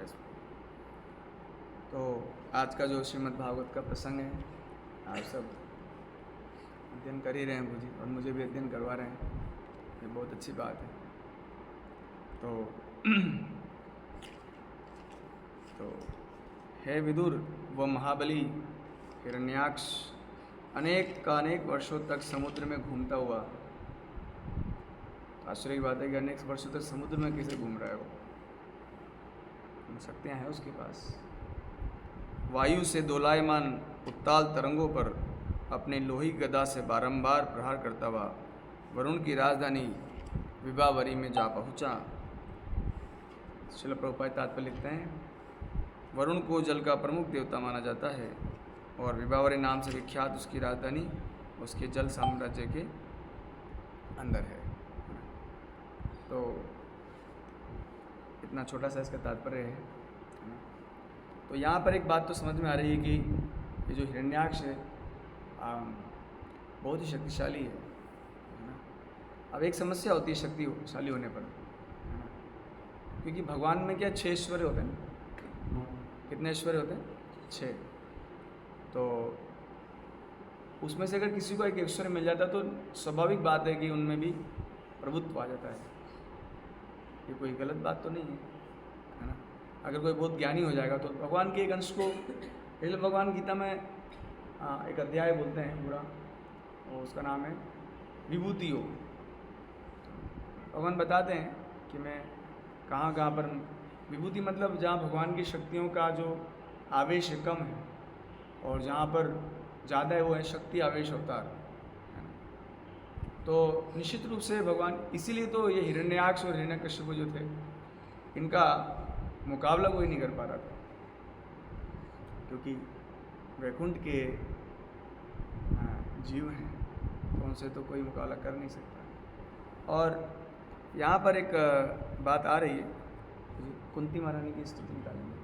इसमें। तो आज का जो श्रीमद् भागवत का प्रसंग है, आप सब अध्ययन कर ही रहे हैं जी, और मुझे भी अध्ययन करवा रहे हैं, ये बहुत अच्छी बात है। तो हे विदुर, वह महाबली हिरण्याक्ष अनेक वर्षों तक समुद्र में घूमता हुआ, आश्चर्य की बात है कि अनेक वर्षों तक समुद्र में कैसे घूम रहा है वो, शक्तियाँ हैं उसके पास। वायु से दोलायमान उत्ताल तरंगों पर अपने लोही गदा से बारंबार प्रहार करता हुआ वरुण की राजधानी विभावरी में जा पहुँचा। श्रील प्रभुपाद तात्पर्य लिखते हैं, वरुण को जल का प्रमुख देवता माना जाता है और विभावरी नाम से विख्यात उसकी राजधानी उसके जल साम्राज्य के अंदर है। तो इतना छोटा सा इसका तात्पर्य है। तो यहाँ पर एक बात तो समझ में आ रही है कि ये जो हिरण्याक्ष है बहुत ही शक्तिशाली है ना। अब एक समस्या होती है शक्तिशाली होने पर, है ना, क्योंकि भगवान में क्या 6 ऐश्वर्य होते हैं। कितने ऐश्वर्य होते हैं? 6। तो उसमें से अगर किसी को एक ऐश्वर्य मिल जाता है तो स्वाभाविक बात है कि उनमें भी प्रभुत्व आ जाता है। ये कोई गलत बात तो नहीं है ना। अगर कोई बहुत ज्ञानी हो जाएगा तो भगवान के एक अंश को, इसलिए भगवान गीता में एक अध्याय बोलते हैं पूरा, और उसका नाम है विभूति योग। भगवान बताते हैं कि मैं कहाँ कहाँ पर, विभूति मतलब जहाँ भगवान की शक्तियों का जो आवेश है कम है, और जहाँ पर ज़्यादा है वो है शक्ति आवेश अवतार। तो निश्चित रूप से भगवान, इसीलिए तो ये हिरण्याक्ष और हिरण्यकश्यप जो थे, इनका मुकाबला कोई नहीं कर पा रहा था, क्योंकि वैकुंठ के जीव हैं, तो उनसे तो कोई मुकाबला कर नहीं सकता। और यहाँ पर एक बात आ रही है, कुंती महारानी की स्तुति निकालेंगे।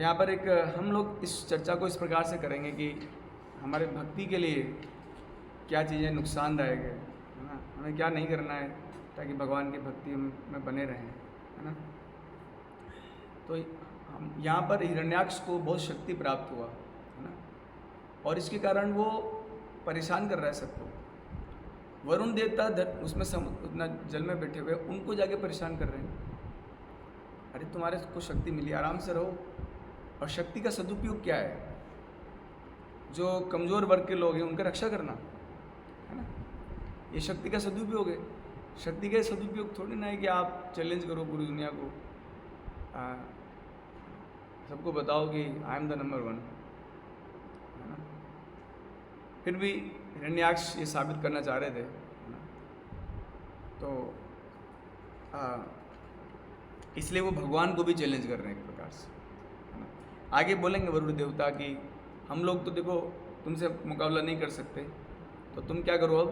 यहाँ पर एक हम लोग इस चर्चा को इस प्रकार से करेंगे कि हमारे भक्ति के लिए क्या चीज़ें नुकसानदायक है ना, हमें क्या नहीं करना है ताकि भगवान की भक्ति में बने रहें, है ना। तो हम यहाँ पर हिरण्याक्ष को बहुत शक्ति प्राप्त हुआ, है ना, और इसके कारण वो परेशान कर रहा है सबको। वरुण देवता उसमें उतना जल में बैठे हुए, उनको जाके परेशान कर रहे हैं। अरे तुम्हारे को शक्ति मिली, आराम से रहो। और शक्ति का सदुपयोग क्या है? जो कमज़ोर वर्ग के लोग हैं उनका रक्षा करना, है ना, ये शक्ति का सदुपयोग है। शक्ति का सदुपयोग थोड़ी ना है कि आप चैलेंज करो पूरी दुनिया को, सबको बताओ कि आई एम द नंबर 1, है ना। फिर भी हिरण्याक्ष ये साबित करना चाह रहे थे, है ना। तो इसलिए वो भगवान को भी चैलेंज कर रहे हैं एक प्रकार से, है ना। आगे बोलेंगे वरुण देवता कि हम लोग तो देखो तुमसे मुकाबला नहीं कर सकते, तो तुम क्या करो अब?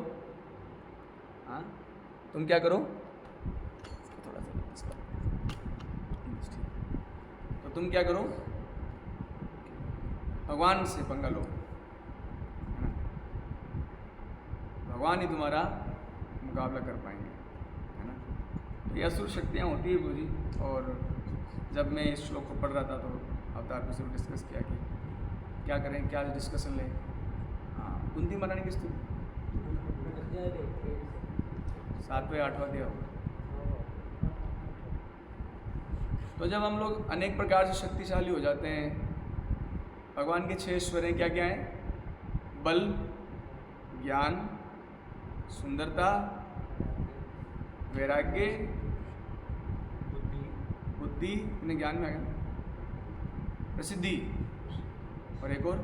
हाँ, तुम क्या करो? थोड़ा सा तो तुम क्या करो? भगवान से पंगा लो, है ना। भगवान ही तुम्हारा मुकाबला कर पाएंगे, है ना। तो ये असुर शक्तियाँ होती है गुरुजी। और जब मैं इस श्लोक को पढ़ रहा था तो अवतार से डिस्कस किया कि क्या करें, क्या डिस्कशन लें। हाँ, कुंती महारानी की स्तुति 7वें 8वां अध्याय होगा। तो जब हम लोग अनेक प्रकार से शक्तिशाली हो जाते हैं, भगवान के 6 ऐश्वर्य क्या क्या हैं? बल, ज्ञान, सुंदरता, वैराग्य, बुद्धि, इन्हें ज्ञान में आ गया, प्रसिद्धि, और एक और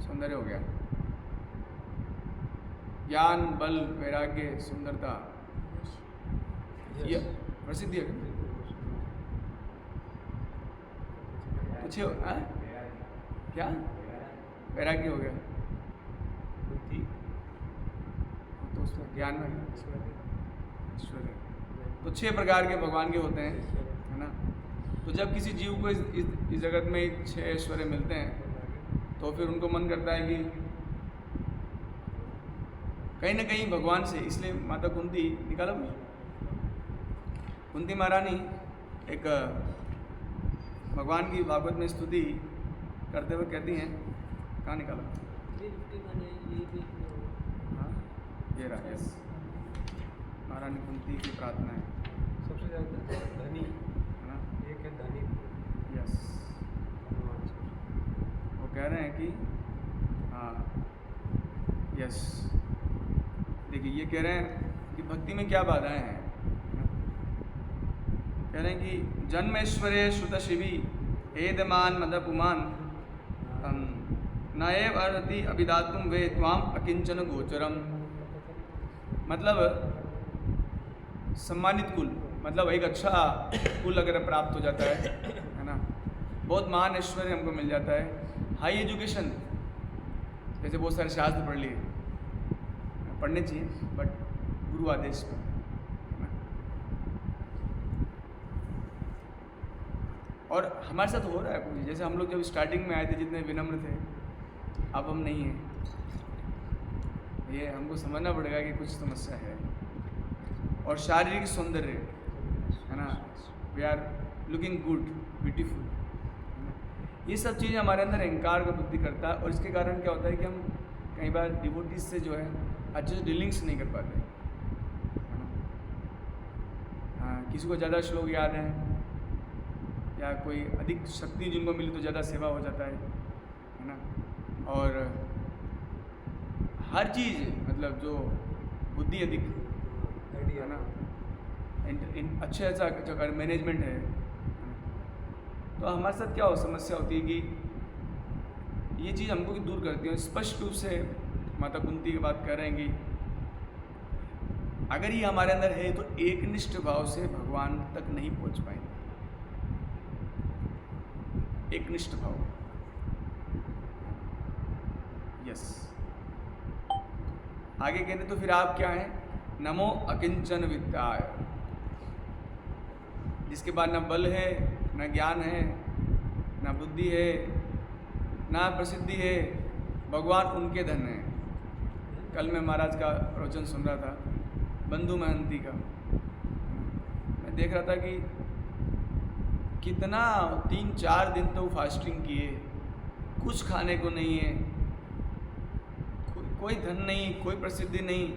सौंदर्य हो गया। ज्ञान, बल, वैराग्य, सुंदरता, ये प्रसिद्धि है। कुछ क्या? वैराग्य हो गया, बुद्धि तो उसमें ज्ञान में ऐश्वर्य। तो 6 प्रकार के भगवान के होते हैं, है ना। तो जब किसी जीव को इस जगत में 6 ऐश्वर्य मिलते हैं तो फिर उनको मन करता है कि कहीं ना कहीं भगवान से, इसलिए माता कुंती निकाला कुंती महारानी एक भगवान की भागवत में स्तुति करते हुए कहती हैं, कहाँ निकाला? हाँ, ये रहा, यस। महारानी कुंती की प्रार्थना है। सबसे ज़्यादा धनी है ना? एक है धनी, यस। वो कह रहे हैं कि हाँ, यस, देखिए ये कह रहे हैं कि भक्ति में क्या बाधाएं हैं। कह रहे हैं कि जन्मेश्वरे श्रुत शिवी हेदमान मदपुमान नएव अर्हति अभिधातुम वे त्वाम अकिंचन गोचरम। मतलब सम्मानित कुल, मतलब एक अच्छा कुल अगर प्राप्त हो जाता है ना, बहुत महान ऐश्वर्य हमको मिल जाता है, हाई एजुकेशन, जैसे बहुत सारे शास्त्र पढ़ लिए, पढ़ने चाहिए बट गुरु आदेश पर, है ना। और हमारे साथ हो रहा है कुछ, जैसे हम लोग जब स्टार्टिंग में आए थे जितने विनम्र थे, अब हम नहीं हैं। ये हमको समझना पड़ेगा कि कुछ समस्या है। और शारीरिक सौंदर्य, है ना, we are looking good, beautiful, ये सब चीज़ें हमारे अंदर अहंकार का बुद्धि करता है। और इसके कारण क्या होता है कि हम कई बार डिवोटीज से जो है अच्छे से डीलिंग्स नहीं कर पाते, है ना। हाँ, किसी को ज़्यादा श्लोक याद है या कोई अधिक शक्ति जिनको मिली तो ज़्यादा सेवा हो जाता है ना। और हर चीज़, मतलब जो बुद्धि अधिक, है ना, अच्छे अच्छा जो मैनेजमेंट है, तो हमारे साथ क्या हो समस्या होती है कि ये चीज़ हमको दूर करती है। स्पष्ट रूप से माता कुंती की बात कर रहे हैं कि अगर ये हमारे अंदर है तो एकनिष्ठ भाव से भगवान तक नहीं पहुंच पाएंगे। एकनिष्ठ भाव, यस। आगे कहते तो फिर आप क्या हैं? नमो अकिंचन विद्याय, जिसके बाद न बल है, न ज्ञान है, न बुद्धि है, न प्रसिद्धि है, भगवान उनके धन है। कल मैं महाराज का प्रवचन सुन रहा था, बंधु महंती का। मैं देख रहा था कि कितना 3-4 दिन तो फास्टिंग किए, कुछ खाने को नहीं है, कोई धन नहीं, कोई प्रसिद्धि नहीं,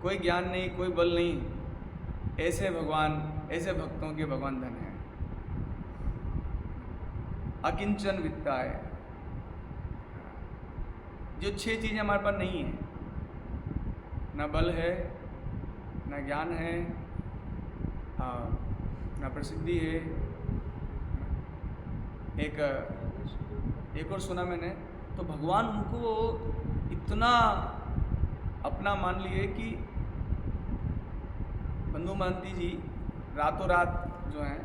कोई ज्ञान नहीं, कोई बल नहीं। ऐसे भगवान, ऐसे भक्तों के भगवान धन है। अकिंचन वित्ता है, जो 6 चीज़ें हमारे पास नहीं है, ना बल है, ना ज्ञान है, ना प्रसिद्धि है। एक और सुना मैंने, तो भगवान उनको इतना अपना मान लिए कि बंधु महंती जी रातों रात जो हैं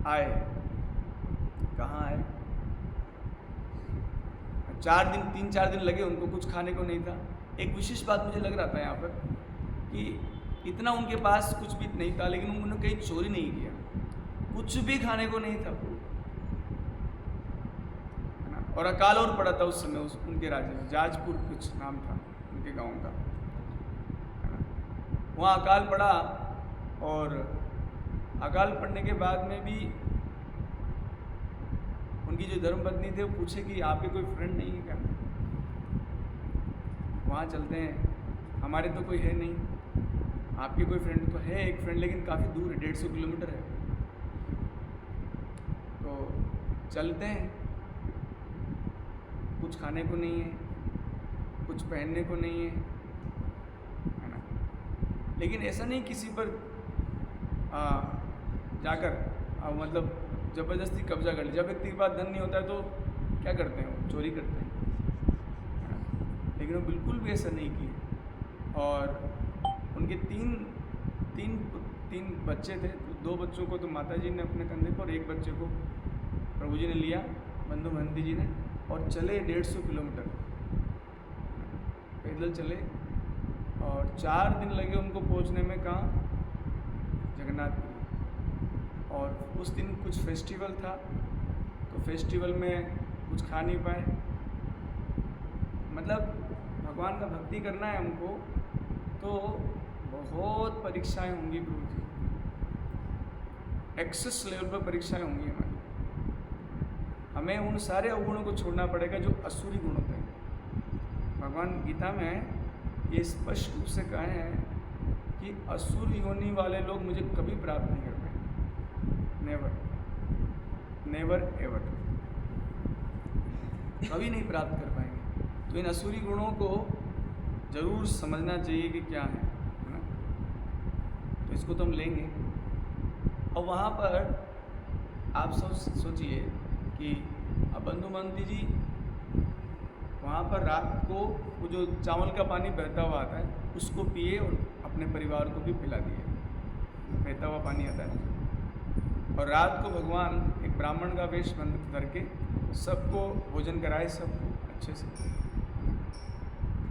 आए। कहाँ आए? 3-4 दिन लगे उनको, कुछ खाने को नहीं था। एक विशेष बात मुझे लग रहा था यहाँ पर कि इतना उनके पास कुछ भी नहीं था, लेकिन उन्होंने कहीं चोरी नहीं किया, कुछ भी खाने को नहीं था, है ना। और अकाल और पड़ा था उस समय, उनके राज्य में, जाजपुर कुछ नाम था उनके गांव का, है ना। वहाँ अकाल पड़ा, और अकाल पड़ने के बाद में भी उनकी जो धर्मपत्नी थे वो पूछे कि आपके कोई फ्रेंड नहीं है क्या? वहाँ चलते हैं, हमारे तो कोई है नहीं। आपके कोई फ्रेंड? तो है एक फ्रेंड, लेकिन काफ़ी दूर है, 150 किलोमीटर है। तो चलते हैं, कुछ खाने को नहीं है, कुछ पहनने को नहीं है ना। लेकिन ऐसा नहीं किसी पर जाकर मतलब ज़बरदस्ती कब्जा कर लिया। जब व्यक्ति के पास धन नहीं होता है तो क्या करते हैं? वो चोरी करते हैं, लेकिन वो बिल्कुल भी ऐसा नहीं किए। और उनके तीन बच्चे थे, 2 बच्चों को तो माता जी ने अपने कंधे पर, एक बच्चे को प्रभु जी ने लिया, बंधु महंती जी ने, और चले 150 किलोमीटर पैदल चले। और 4 दिन लगे उनको पहुंचने में, कहाँ? जगन्नाथपुरी। और उस दिन कुछ फेस्टिवल था, तो फेस्टिवल में कुछ खा नहीं पाए। मतलब भगवान का भक्ति करना है हमको, तो बहुत परीक्षाएं होंगी प्रभु जी, एक्सेस लेवल पर परीक्षाएं होंगी हमारी। हमें उन सारे अवगुणों को छोड़ना पड़ेगा जो असुरी गुण होते हैं। भगवान गीता में ये स्पष्ट रूप से कहे हैं कि असुर योनि वाले लोग मुझे कभी प्राप्त नहीं कर पाएंगे। नेवर, नेवर एवर, कभी नहीं प्राप्त कर पाएंगे। तो इन असुरी गुणों को जरूर समझना चाहिए कि क्या है ना। तो इसको तो हम लेंगे। और वहाँ पर आप सोचिए कि अब बंधुमंती जी वहाँ पर रात को वो जो चावल का पानी बहता हुआ आता है उसको पिए और अपने परिवार को भी पिला दिए। बहता हुआ पानी आता है ना। और रात को भगवान एक ब्राह्मण का वेश करके सबको भोजन कराए, सबको अच्छे से।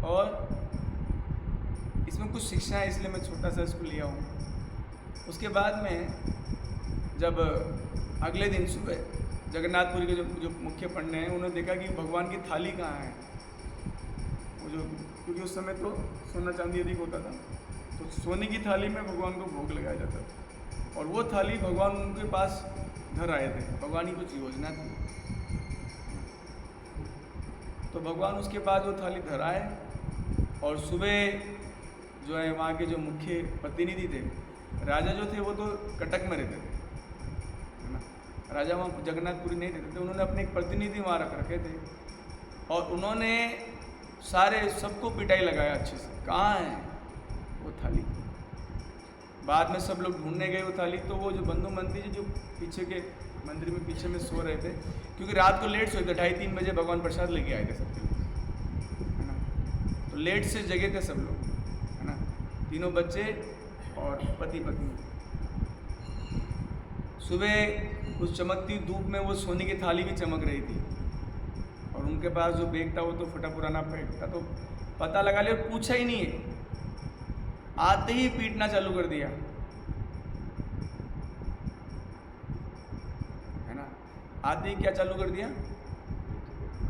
और इसमें कुछ शिक्षा है, इसलिए मैं छोटा सा इसको लिया हूँ। उसके बाद में जब अगले दिन सुबह जगन्नाथपुरी के जो मुख्य पंडित हैं उन्होंने देखा कि भगवान की थाली कहाँ है। वो जो, क्योंकि उस समय तो सोना चांदी अधिक होता था, तो सोने की थाली में भगवान को भोग लगाया जाता था। और वो थाली भगवान उनके पास धर आए थे। भगवान की कुछ योजना थी, तो भगवान उसके पास वो थाली धर आए। और सुबह जो है वहाँ के जो मुख्य प्रतिनिधि थे, राजा जो थे वो तो कटक में रहते थे, है ना। राजा वहाँ जगन्नाथपुरी नहीं रहते थे, उन्होंने अपने एक प्रतिनिधि वहाँ रख रखे थे। और उन्होंने सारे सबको पिटाई लगाया अच्छे से, कहाँ है वो थाली। बाद में सब लोग ढूंढने गए वो थाली, तो वो जो बंधुमंती जी जो पीछे के मंदिर में पीछे में सो रहे थे, क्योंकि रात को लेट सोए थे, 2:30-3 बजे भगवान प्रसाद लेके आए थे सबके लिए, है ना। तो लेट से जगे थे सब लोग, है ना, तीनों बच्चे और पति पत्नी। सुबह उस चमकती धूप में वो सोने की थाली भी चमक रही थी, और उनके पास जो बैग था वो तो फटा पुराना बैग था। तो पता लगा लिया, पूछा ही नहीं है, आते ही पीटना चालू कर दिया, है ना। आते ही क्या चालू कर दिया,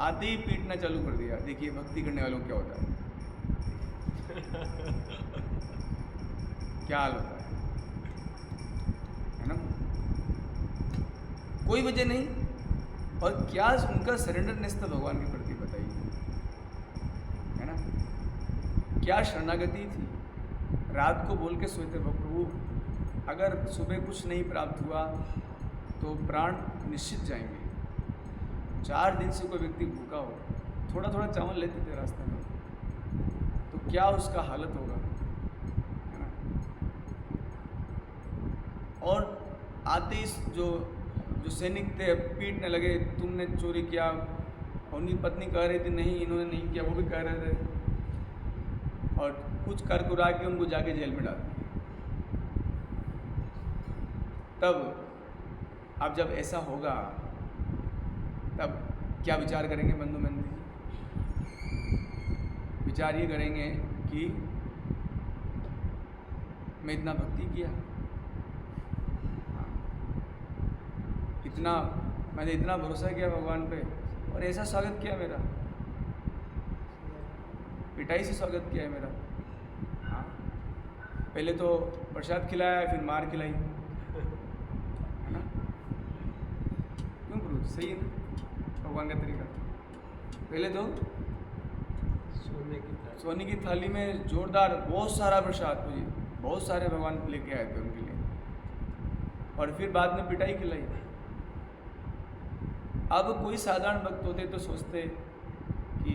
आते ही पीटना चालू कर दिया। देखिए भक्ति करने वालों क्या होता है, क्या हाल होता है ना। कोई वजह नहीं, और क्या उनका सरेंडरनेस था भगवान के प्रति, बताइए, है ना। क्या शरणागति थी। रात को बोल के सोते, प्रभु अगर सुबह कुछ नहीं प्राप्त हुआ तो प्राण निश्चित जाएंगे। 4 दिन से कोई व्यक्ति भूखा हो, थोड़ा थोड़ा चावल लेते थे रास्ते में, तो क्या उसका हालत होगा, है ना। और आते ही जो सैनिक थे पीटने लगे, तुमने चोरी किया। और उनकी पत्नी कह रही थी नहीं इन्होंने नहीं किया, वो भी कह रहे थे। और कुछ कर कुरा के उनको जाके जेल में डाल दिया। तब अब जब ऐसा होगा तब क्या विचार करेंगे बंधुमंती जी। विचार ये करेंगे कि मैं इतना भक्ति किया, मैंने इतना भरोसा किया भगवान पे, और ऐसा स्वागत किया मेरा, पिटाई से स्वागत किया है मेरा। हाँ, पहले तो प्रसाद खिलाया, फिर मार खिलाई, है ना। क्यों प्रभु, सही है ना भगवान का तरीका। पहले तो सोने की थाली में जोरदार बहुत सारा प्रसाद, मुझे बहुत सारे भगवान लेके आए थे उनके लिए, और फिर बाद में पिटाई खिलाई। अब कोई साधारण भक्त होते तो सोचते कि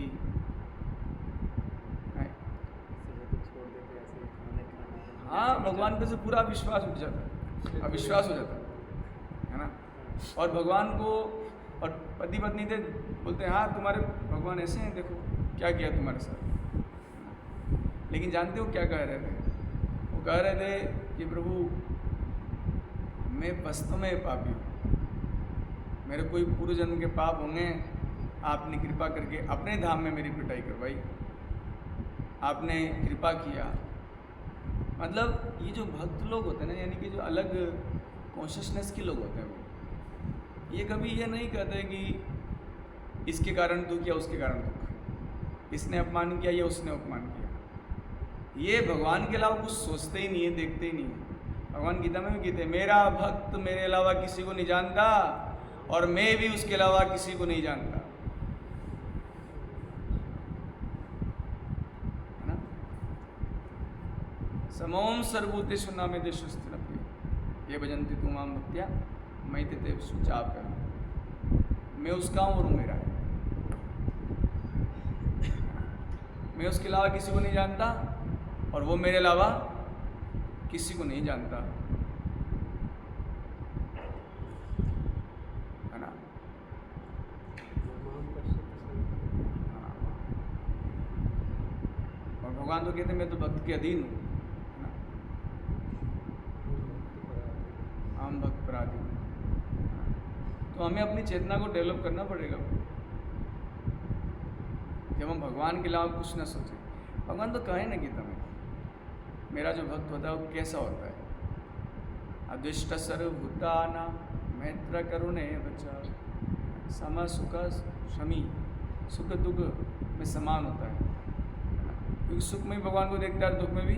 हाँ, भगवान पे से पूरा विश्वास उठ जाता, अविश्वास हो जाता, है ना। और भगवान को, और पति पत्नी थे, बोलते हैं हाँ तुम्हारे भगवान ऐसे हैं, देखो क्या किया तुम्हारे साथ। लेकिन जानते हो क्या कह रहे थे, वो कह रहे थे कि प्रभु मैं वास्तव में पापी हूँ, मेरे कोई पूर्व जन्म के पाप होंगे, आपने कृपा करके अपने धाम में मेरी पिटाई करवाई, आपने कृपा किया। मतलब ये जो भक्त लोग होते हैं ना, यानी कि जो अलग कॉन्शियसनेस के लोग होते हैं, वो ये कभी ये नहीं कहते कि इसके कारण दुख या उसके कारण दुख, इसने अपमान किया या उसने अपमान किया। ये भगवान के अलावा कुछ सोचते ही नहीं है, देखते ही नहीं है। भगवान गीता में भी कहते हैं, मेरा भक्त मेरे अलावा किसी को नहीं जानता और मैं भी उसके अलावा किसी को नहीं जानता, है ना। समोम सर्वभूतेषु नामेदेषु स्थिरप्रिय ये भजन्ति तु मां भक्त्या मयि ते शुचाप्ययम्। मैं उसका हूँ और वो मेरा है, मैं उसके अलावा किसी को नहीं जानता और वो मेरे अलावा किसी को नहीं जानता, है ना। हाँ। और भगवान तो कहते हैं मैं तो भक्त के अधीन हूँ, है ना। हम भक्त पराधीन हूँ। तो हमें अपनी चेतना को डेवलप करना पड़ेगा। जब हम भगवान के अलावा कुछ ना सोचें, भगवान तो कहे ना गीता में, मेरा जो भक्त होता है वो कैसा होता है, अद्विष्ट सर्वभूताना मैत्र करुणे बचा सम सुख शमी, सुख दुख में समान होता है, क्योंकि सुख में भी भगवान को देखता है, दुख में भी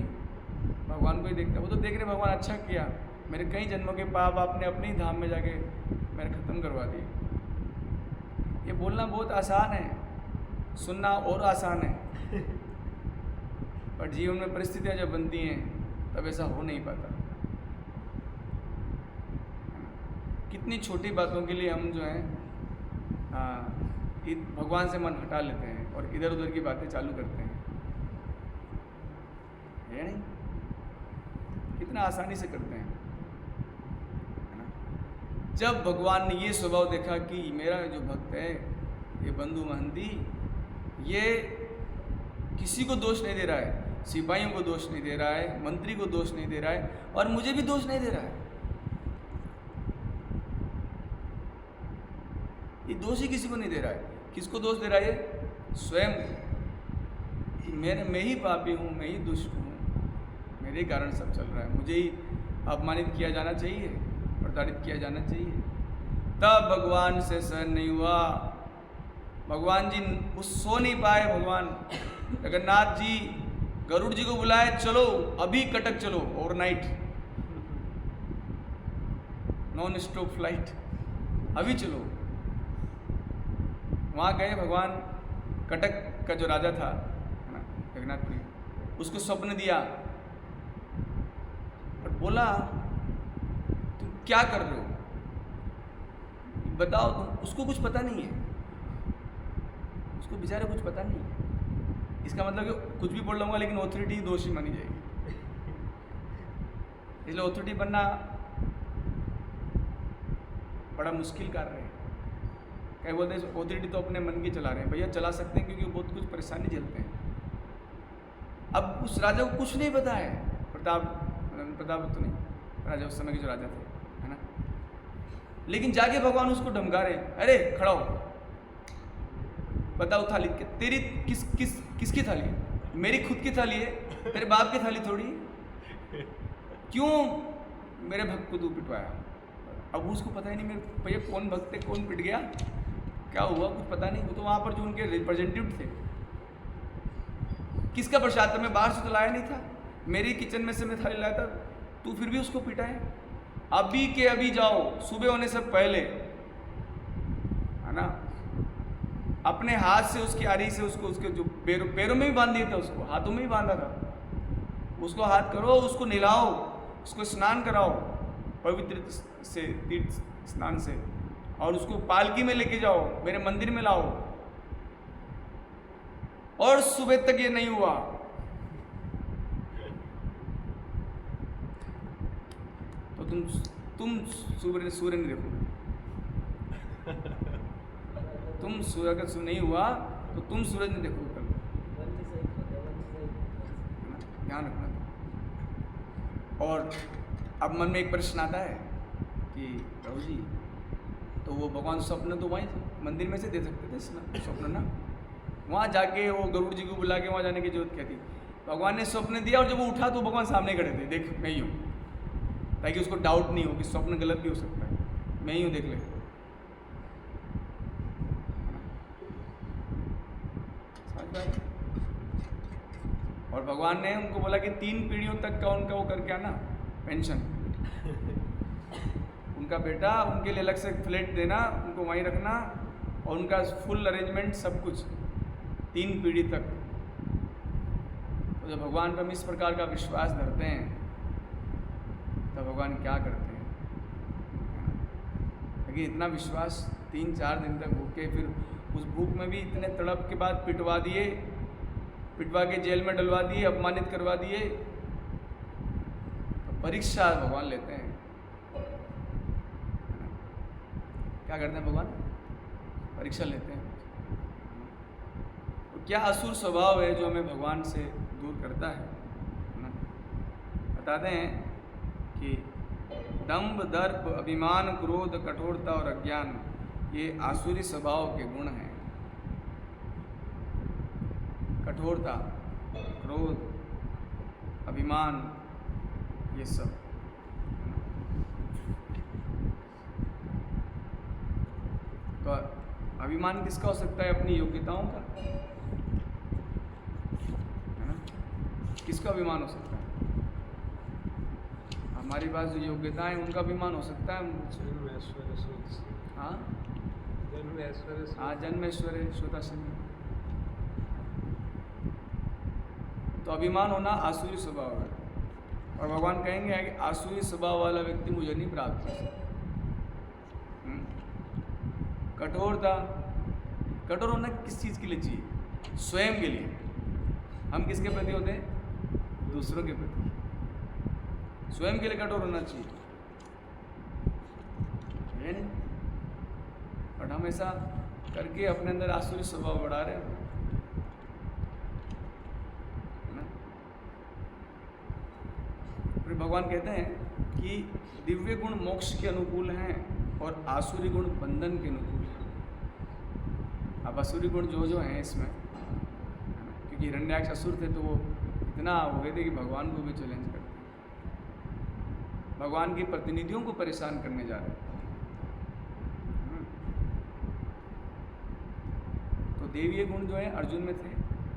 भगवान को ही देखता है। वो तो देख रहे भगवान अच्छा किया, मेरे कई जन्मों के पाप आपने अपने ही धाम में जाके मैंने ख़त्म करवा दिए। ये बोलना बहुत आसान है, सुनना और आसान है, पर जीवन में परिस्थितियाँ जब बनती हैं तब ऐसा हो नहीं पाता। कितनी छोटी बातों के लिए हम जो है भगवान से मन हटा लेते हैं और इधर उधर की बातें चालू करते हैं, है नहीं? कितना आसानी से करते हैं, है ना। जब भगवान ने ये स्वभाव देखा कि मेरा जो भक्त है ये बंधु महंती, ये किसी को दोष नहीं दे रहा है, सिपाहियों को दोष नहीं दे रहा है, मंत्री को दोष नहीं दे रहा है और मुझे भी दोष नहीं दे रहा है। ये दोष ही किसी को नहीं दे रहा है। किसको दोष दे रहा है? ये स्वयं, कि मैं ही पापी हूँ, मैं ही दुष्ट हूँ, मेरे कारण सब चल रहा है, मुझे ही अपमानित किया जाना चाहिए, प्रताड़ित किया जाना चाहिए। तब भगवान से सहन नहीं हुआ, भगवान जी उस सो नहीं पाए। भगवान जगन्नाथ जी गरुड़ जी को बुलाए, चलो अभी कटक चलो, ओवरनाइट नॉन स्टॉप फ्लाइट, अभी चलो। वहाँ गए भगवान, कटक का जो राजा था, है ना, जगन्नाथपुरी, उसको स्वप्न दिया और बोला तुम क्या कर रहे हो, बताओ तुम। उसको कुछ पता नहीं है, उसको बेचारे कुछ पता नहीं है। इसका मतलब कि कुछ भी बोल लूँगा लेकिन ऑथोरिटी दोषी मानी जाएगी, इसलिए ऑथोरिटी बनना बड़ा मुश्किल कार्य है। कई बोलते हैं ऑथोरिटी तो अपने मन की चला रहे हैं, भैया चला सकते हैं क्योंकि बहुत कुछ परेशानी झेलते हैं। अब उस राजा को कुछ नहीं पता है, प्रताप तो नहीं, राजा उस समय के जो राजा थे, है ना, लेकिन जाके भगवान उसको धमका रहे, अरे खड़ा हो, बताओ थाली तेरी किसकी थाली है? मेरी खुद की थाली है, तेरे बाप की थाली थोड़ी। क्यों मेरे भक्त को तू पिटवाया? अब उसको पता ही नहीं मेरे भैया कौन भक्त है, कौन पिट गया, क्या हुआ, कुछ पता नहीं। वो तो वहाँ पर जो उनके रिप्रेजेंटेटिव थे, किसका प्रसाद था? मैं बाहर से तो लाया नहीं था, मेरी किचन में से मैं थाली लाया था, तू फिर भी उसको पिटा है। अभी के अभी जाओ, सुबह होने से पहले, है ना, अपने हाथ से उसकी आरी से उसको उसके जो पैरों में भी बांध दिया था, उसको हाथों में भी बांधा था, उसको हाथ करो, उसको नहलाओ, उसको स्नान कराओ पवित्र से, तीर्थ स्नान से, और उसको पालकी में लेके जाओ, मेरे मंदिर में लाओ। और सुबह तक ये नहीं हुआ, तो तुम सूर्य नहीं देखोगे। तुम सूर्य अगर नहीं हुआ तो तुम सूरज नहीं देखोगे कल, ध्यान रखना। और अब मन में एक प्रश्न आता है कि प्रभु जी, तो वो भगवान स्वप्न तो वहीं मंदिर में से दे सकते थे स्वप्न ना, वहाँ जाके वो गरुड़ जी को बुला के वहाँ जाने की जरूरत क्या थी? भगवान ने स्वप्न दिया और जब वो उठा तो भगवान सामने खड़े थे, देख मैं ही हूँ, ताकि उसको डाउट नहीं हो कि स्वप्न गलत भी हो सकता है, मैं ही हूँ, देख ले। और भगवान ने उनको बोला कि 3 पीढ़ियों तक का उनका वो करके आना पेंशन, उनका बेटा, उनके लिए अलग से फ्लैट देना, उनको वहीं रखना और उनका फुल अरेंजमेंट सब कुछ 3 पीढ़ी तक। तो जब भगवान पर हम इस प्रकार का विश्वास धरते हैं तब भगवान क्या करते हैं। लेकिन इतना विश्वास 3-4 दिन तक भूखे, फिर उस भूख में भी इतने तड़प के बाद पिटवा दिए, पिटवा के जेल में डलवा दिए, अपमानित करवा दिए। तो परीक्षा भगवान लेते हैं। क्या करते हैं भगवान? परीक्षा लेते हैं। तो क्या असुर स्वभाव है जो हमें भगवान से दूर करता है ना? बताते हैं कि दंभ, दर्प, अभिमान, क्रोध, कठोरता और अज्ञान ये आसुरी स्वभाव के गुण हैं। कठोरता, क्रोध, अभिमान, ये सब। तो अभिमान किसका हो सकता है? अपनी योग्यताओं का, है ना? किसका अभिमान हो सकता है? हमारे पास जो योग्यताएं हैं उनका अभिमान हो सकता है। जन्म ऐश्वर्य शोध। हाँ जन्म ऐश्वर्य हाँ, जन्म ऐश्वर्य श्रोता से। तो अभिमान होना आसुरी स्वभाव है। और भगवान कहेंगे कि आसुरी स्वभाव वाला व्यक्ति मुझे नहीं प्राप्त कर सकता। कठोरता, कठोर होना किस चीज़ के लिए चाहिए? स्वयं के लिए। हम किसके प्रति होते हैं? दूसरों के प्रति। स्वयं के लिए कठोर होना चाहिए, है नहीं? और हम ऐसा करके अपने अंदर आसुरी स्वभाव बढ़ा रहे हैं। फिर भगवान कहते हैं कि दिव्य गुण मोक्ष के अनुकूल हैं और आसुरी गुण बंधन के अनुकूल हैं। अब आसुरी गुण जो हैं इसमें, क्योंकि हिरण्याक्ष असुर थे तो वो इतना हो गए थे कि भगवान को भी चैलेंज करते, भगवान के प्रतिनिधियों को परेशान करने जा रहे थे। तो देवीय गुण जो है अर्जुन में थे,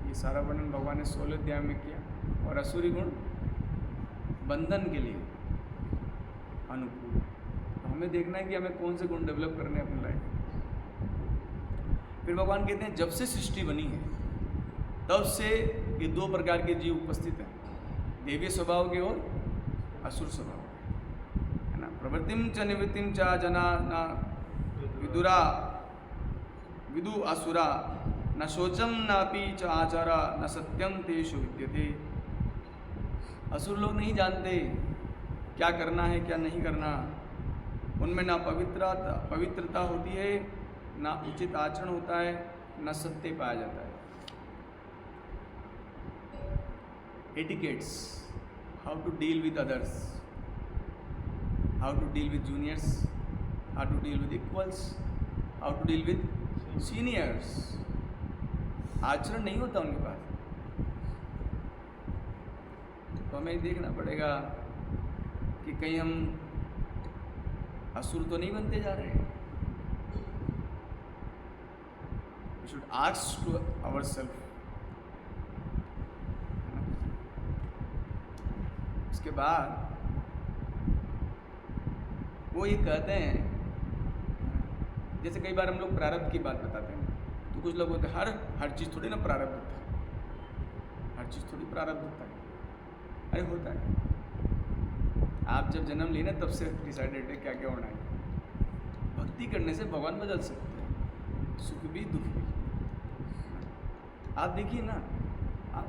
ये सारा वर्णन भगवान ने 16 अध्याय में किया। और असुरी गुण बंधन के लिए अनुकूल। तो हमें देखना है कि हमें कौन से गुण डेवलप करने हैं अपनी लाइफ में। फिर भगवान कहते हैं जब से सृष्टि बनी है तब से ये 2 प्रकार के जीव उपस्थित हैं, देवीय स्वभाव के और असुर स्वभाव के, है ना? प्रवृत्तिम च निवृत्तिम च जना न विदुरा विदु असुरा न शोचम न अपि च आचारा न सत्यम तेषु विद्यते। असुर लोग नहीं जानते क्या करना है क्या नहीं करना, उनमें ना पवित्रता होती है, ना उचित आचरण होता है, ना सत्य पाया जाता है। Etiquettes, how to deal with others, how to deal with juniors, how to deal with equals, how to deal with seniors, आचरण नहीं होता उनके पास। तो हमें देखना पड़ेगा कि कहीं हम असुर तो नहीं बनते जा रहे हैं। We should ask to ourselves। इसके बाद वो ये कहते हैं, जैसे कई बार हम लोग प्रारब्ध की बात बताते हैं तो कुछ लोग बोलते हैं हर चीज़ थोड़ी ना प्रारब्ध होता है, हर चीज़ थोड़ी प्रारब्ध होता है। अरे होता है, आप जब जन्म लिए ना तब से डिसाइडेड है क्या क्या होना है। भक्ति करने से भगवान बदल सकते हैं, सुख भी दुख भी। आप देखिए ना, आप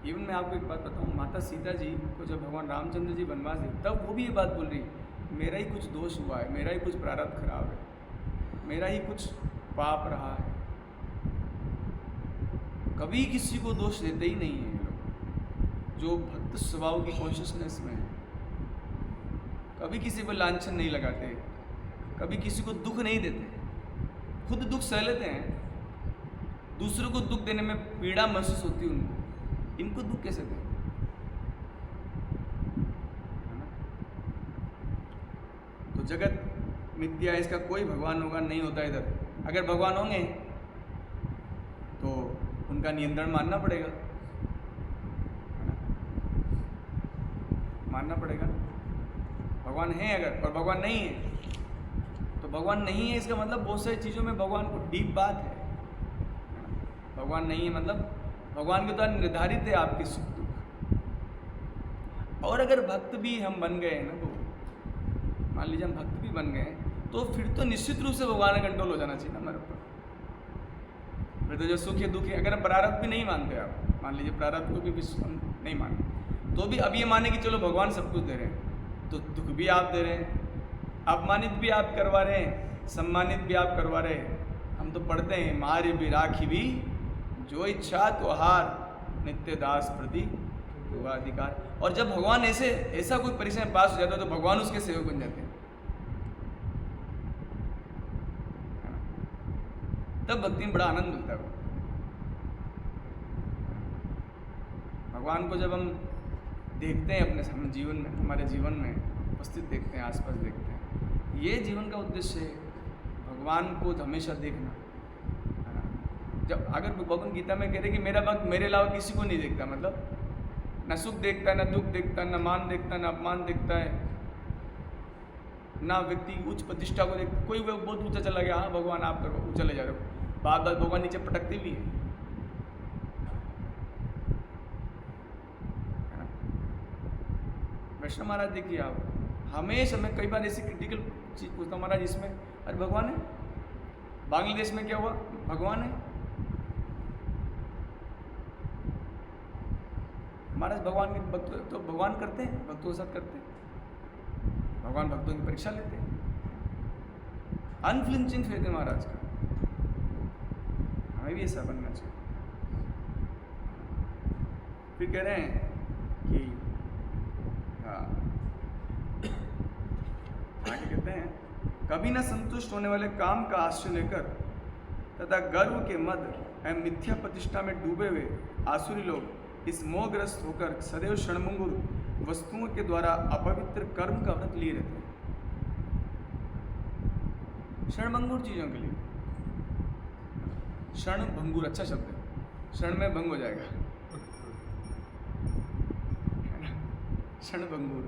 इवन मैं आपको एक बात बताऊँ, माता सीता जी को जब भगवान रामचंद्र जी वनवास दिए तब वो भी ये बात बोल रही, मेरा ही कुछ दोष हुआ है, मेरा ही कुछ प्रारब्ध खराब है, मेरा ही कुछ पाप रहा है। कभी किसी को दोष देते ही नहीं है लोग जो भक्त स्वभाव की कॉन्शियसनेस में है। कभी किसी पर लांछन नहीं लगाते, कभी किसी को दुख नहीं देते, खुद दुख सह लेते हैं, दूसरों को दुख देने में पीड़ा महसूस होती है उनको, इनको दुख कैसे दें? तो जगत मिथ्या, इसका कोई भगवान होगा नहीं होता इधर। अगर भगवान होंगे तो उनका नियंत्रण मानना पड़ेगा, मानना पड़ेगा। भगवान है अगर और भगवान नहीं है, तो भगवान नहीं है इसका मतलब बहुत सारी चीज़ों में भगवान को डीप बात है। भगवान नहीं है मतलब भगवान के द्वारा निर्धारित है आपके सुख दुख। और अगर भक्त भी हम बन गए ना, तो मान लीजिए हम भक्त भी बन गए, तो फिर तो निश्चित रूप से भगवान का कंट्रोल हो जाना चाहिए ना हमारे ऊपर। फिर तो जो सुख है दुख है, अगर हम प्रारब्ध भी नहीं मानते, आप मान लीजिए प्रारब्ध को भी हम नहीं मानते, तो भी अब ये माने कि चलो भगवान सब कुछ दे रहे हैं, तो दुख भी आप दे रहे हैं, अपमानित भी आप करवा रहे हैं, सम्मानित भी आप करवा रहे हैं। हम तो पढ़ते हैं मारे भी राखी भी जो इच्छा तो हार, नित्य दास प्रति अधिकार। और जब भगवान ऐसा कोई परीक्षा में पास हो जाता है तो भगवान उसके सेवक बन जाते हैं, तब भक्ति में बड़ा आनंद मिलता है। भगवान को जब हम देखते हैं अपने हम जीवन में, हमारे जीवन में उपस्थित देखते हैं, आसपास देखते हैं, ये जीवन का उद्देश्य है, भगवान को हमेशा देखना। जब अगर भगवद गीता में कह रहे कि मेरा भक्त मेरे अलावा किसी को नहीं देखता, मतलब न सुख देखता है, न दुख देखता है, न मान देखता है, न अपमान देखता है, ना व्यक्ति उच्च प्रतिष्ठा को देखता। कोई बहुत ऊंचा चला गया, हाँ भगवान आप करो, ऊंचा ले जा रहे हो, बात बात भगवान नीचे पटकते भी है। वैष्णव महाराज देखिए आप, हमेशा मैं कई बार ऐसी क्रिटिकल चीज पूछता हूँ, महाराज इसमें अरे भगवान है, बांग्लादेश में क्या हुआ, भगवान है। महाराज भगवान के भक्त तो भगवान करते हैं, भक्तों के साथ करते हैं, भगवान भक्तों की परीक्षा लेते हैं। अनफ्लिंचिंग फेथ है महाराज का, हमें भी ऐसा बनना चाहिए। फिर कह रहे हैं कि आगे कहते हैं कभी न संतुष्ट होने वाले काम का आश्रय लेकर तथा गर्व के मद एवं मिथ्या प्रतिष्ठा में डूबे हुए आसुरी लोग इस मोहग्रस्त होकर सदैव क्षणभंगुर वस्तुओं के द्वारा अपवित्र कर्म का व्रत लिए रहते हैं। क्षणभंगुर चीजों के लिए, क्षणभंगुर अच्छा शब्द है, क्षण में भंग हो जाएगा, क्षणभंगुर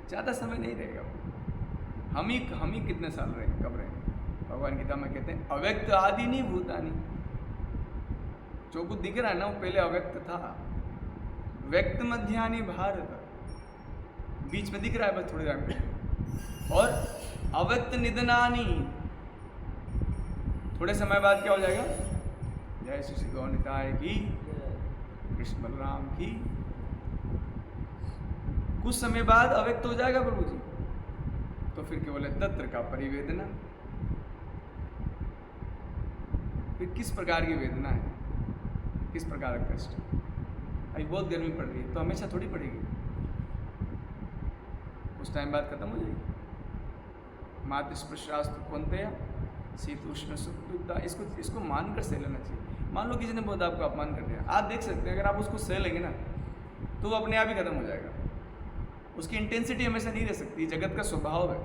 ज़्यादा समय नहीं रहेगा। हम ही कितने साल रहे, कब रहे। भगवान गीता में कहते हैं अव्यक्त आदि नहीं भूतानी, जो कुछ दिख रहा है ना वो पहले अव्यक्त था, व्यक्त मध्यानि भारत, बीच में दिख रहा है बस थोड़ी देर में, और अव्यक्त निधनानी, थोड़े समय बाद क्या हो जाएगा, जय श्री गौर निताय की, कृष्ण बलराम की, कुछ समय बाद अव्यक्त हो जाएगा प्रभु जी। तो फिर क्या बोले तत्र का परिवेदना, फिर किस प्रकार की वेदना है, किस प्रकार का कष्ट। अभी बहुत गर्मी पड़ रही है तो हमेशा थोड़ी पड़ेगी, कुछ टाइम बाद खत्म हो जाएगी। मातृस्पृशास्तु कौन्तेय शीत उष्ण सुख दुखता, इसको मानकर सह लेना चाहिए। मान लो किसी ने बहुत आपको अपमान कर दिया, आप देख सकते हैं अगर आप उसको सह लेंगे ना तो वो अपने आप ही खत्म हो जाएगा। उसकी इंटेंसिटी हमेशा नहीं रह सकती, जगत का स्वभाव है,